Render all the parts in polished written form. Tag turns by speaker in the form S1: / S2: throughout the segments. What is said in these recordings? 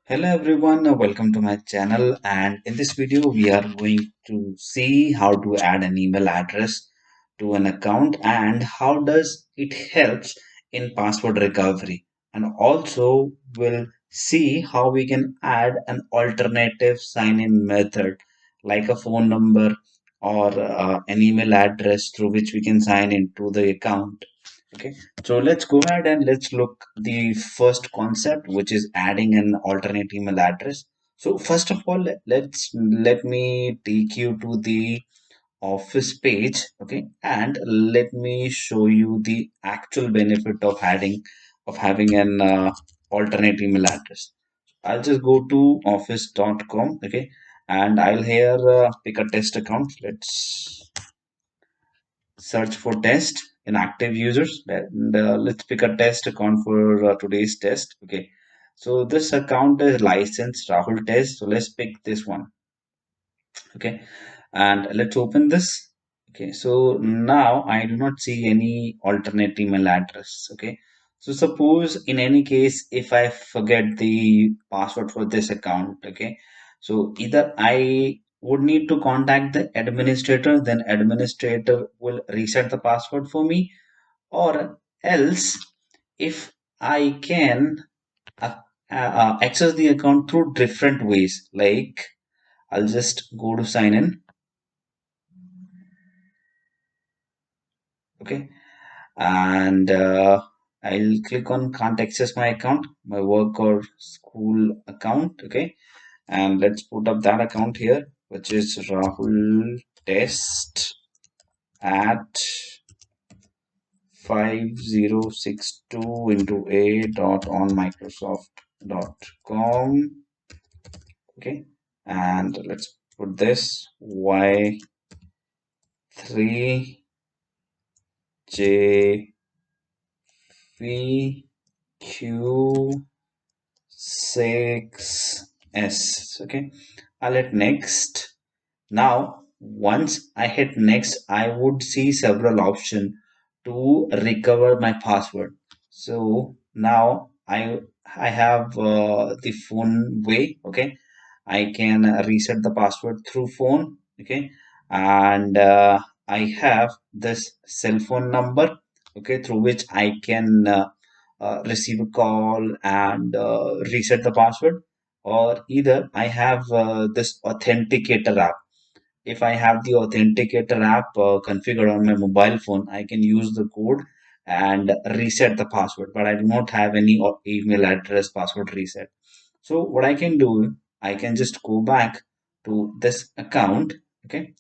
S1: Hello everyone, welcome to my channel, and in this video we are going to see how to add an email address to an account and how does it helps in password recovery, and also we'll see how we can add an alternative sign-in method like a phone number or an email address through which we can sign into the account. Okay, so let's go ahead and let's look the first concept, which is adding an alternate email address. So first of all, let me take you to the office page, okay, and let me show you the actual benefit of having an alternate email address. I'll just go to office.com, okay, and I'll here pick a test account. Let's search for test in active users, and let's pick a test account for today's test. Okay, so this account is licensed Rahul test, so let's pick this one. Okay, and let's open this. Okay, so now I do not see any alternate email address. Okay, so suppose in any case if I forget the password for this account, okay, so either I would need to contact the administrator, then administrator will reset the password for me, or else if I can uh, access the account through different ways, like I'll just go to sign in. Okay, and I'll click on can't access my account, my work or school account. Okay, and let's put up that account here, which is Rahul Test at 5062 into a dot on Microsoft.com. Okay, and let's put this Y3J VQ6S. Okay, I'll hit next. Now once I hit next, I would see several options to recover my password. So now I have the phone way. Okay, I can reset the password through phone. Okay, and I have this cell phone number, okay, through which I can receive a call and reset the password, or either I have this authenticator app. If I have the authenticator app configured on my mobile phone, I can use the code and reset the password, but I do not have any email address password reset. So what I can do, I can just go back to this account, okay,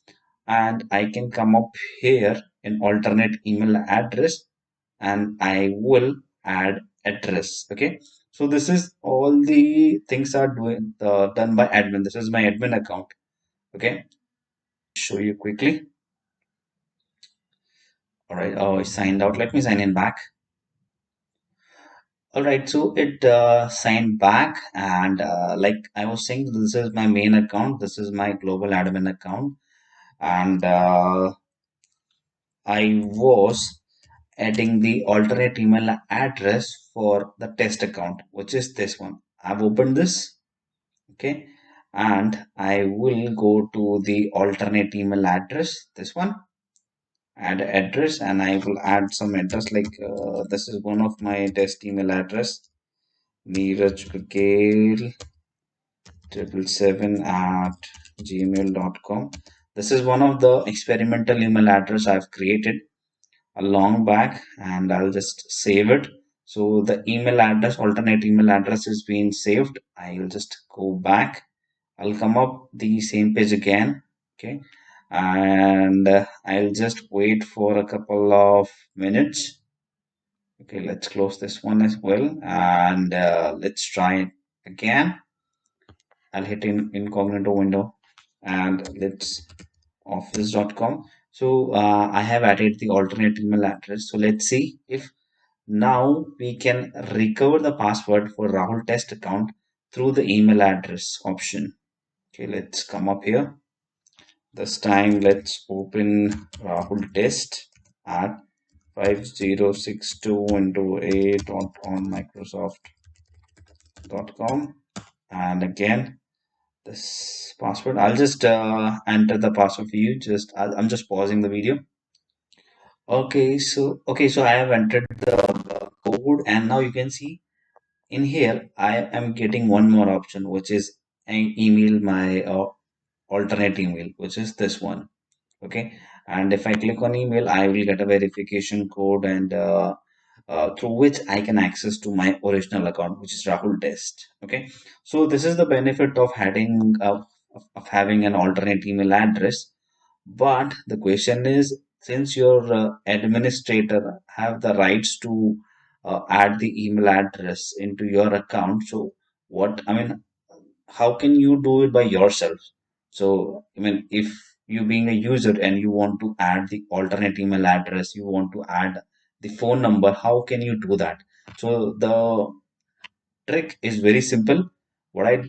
S1: and I can come up here in alternate email address, and I will add address. Okay, so this is all the things are done by admin. This is my admin account. Okay, show you quickly. All right, oh, it's signed out. Let me sign in back. All right, so it signed back, and like I was saying, this is my main account. This is my global admin account, and I was adding the alternate email address for the test account, which is this one. I've opened this, okay, and I will go to the alternate email address, this one, add address, and I will add some address like this is one of my test email address, Neeraj Gale 777 at gmail.com. This is one of the experimental email address I've created a long back, and I'll just save it. So the email address, alternate email address is being saved. I'll just go back. I'll come up the same page again. Okay, and I'll just wait for a couple of minutes. Okay, let's close this one as well, and let's try it again. I'll hit in incognito window, and let's office.com. So I have added the alternate email address. So let's see if now we can recover the password for Rahul test account through the email address option. Okay, let's come up here. This time let's open Rahul test at 5062 into a dot on Microsoft.com. and again this password. I'll just enter the password for you. I'm just pausing the video. Okay, so I have entered the code, and now you can see in here I am getting one more option, which is email my alternate email, which is this one. Okay, and if I click on email, I will get a verification code, and through which I can access to my original account, which is Rahul Test. Okay, so this is the benefit of having an alternate email address. But the question is, since your administrator have the rights to add the email address into your account, so what I mean, how can you do it by yourself? So, I mean, if you being a user and you want to add the alternate email address, you want to add the phone number, how can you do that? So the trick is very simple. What I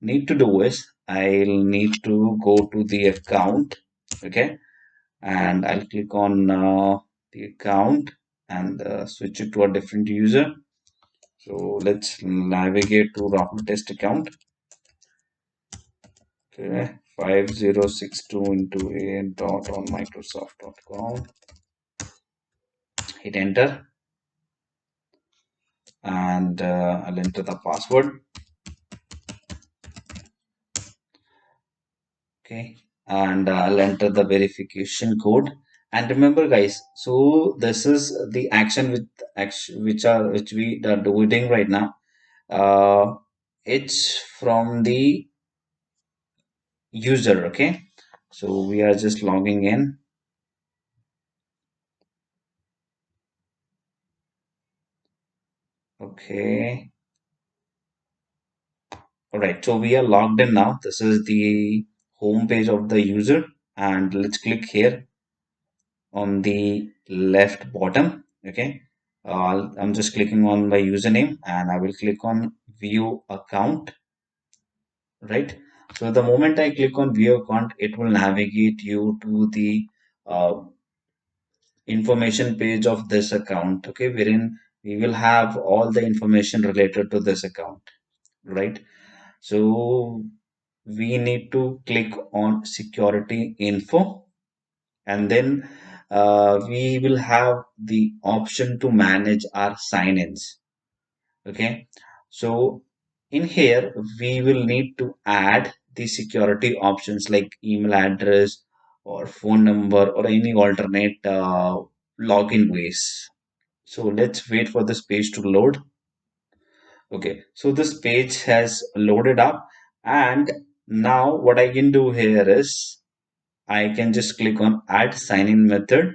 S1: need to do is I'll need to go to the account, okay, and I'll click on the account and switch it to a different user. So let's navigate to Rahul Test account. Okay, 5062 into a dot on Microsoft.com. Hit enter, and I'll enter the password. Okay, and I'll enter the verification code. And remember, guys, so this is the action with action which we are doing right now. Uh, it's from the user. Okay, so we are just logging in. Okay. All right, so we are logged in now. This is the home page of the user, and let's click here on the left bottom. Okay, I'm just clicking on my username, and I will click on view account. Right. So the moment I click on view account, it will navigate you to the uh, information page of this account. Okay, wherein we will have all the information related to this account. Right. So we need to click on security info, and then we will have the option to manage our sign-ins. Okay, so in here we will need to add the security options like email address or phone number or any alternate login ways. So let's wait for this page to load. Okay, so this page has loaded up, and now what I can do here is I can just click on add sign in method,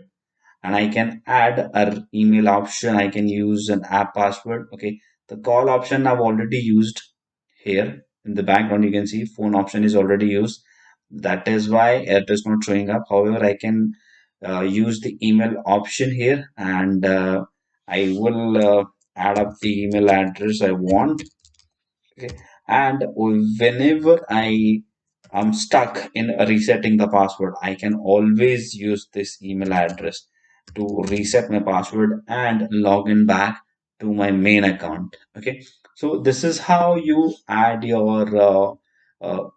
S1: and I can add an email option. I can use an app password. Okay, the call option I've already used here in the background. You can see phone option is already used. That is why it is not showing up. However, I can use the email option here, and I will add up the email address I want. Okay. And whenever I am stuck in resetting the password, I can always use this email address to reset my password and log in back to my main account. Okay. So this is how you add your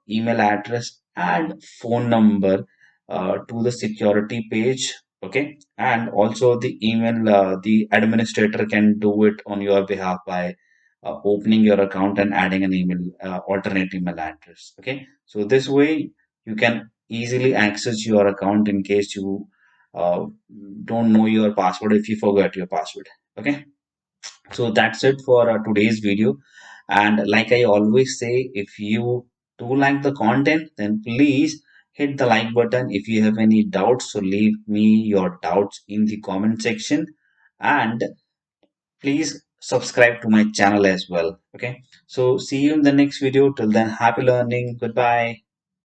S1: email address and phone number to the security page. Okay. And also the email, the administrator can do it on your behalf by opening your account and adding an email alternate email address. Okay, so this way you can easily access your account in case you uh, don't know your password, if you forgot your password. Okay, so that's it for today's video. And like I always say, if you do like the content, then please hit the like button. If you have any doubts, so leave me your doubts in the comment section, and please subscribe to my channel as well. Okay, so see you in the next video. Till then, happy learning. Goodbye.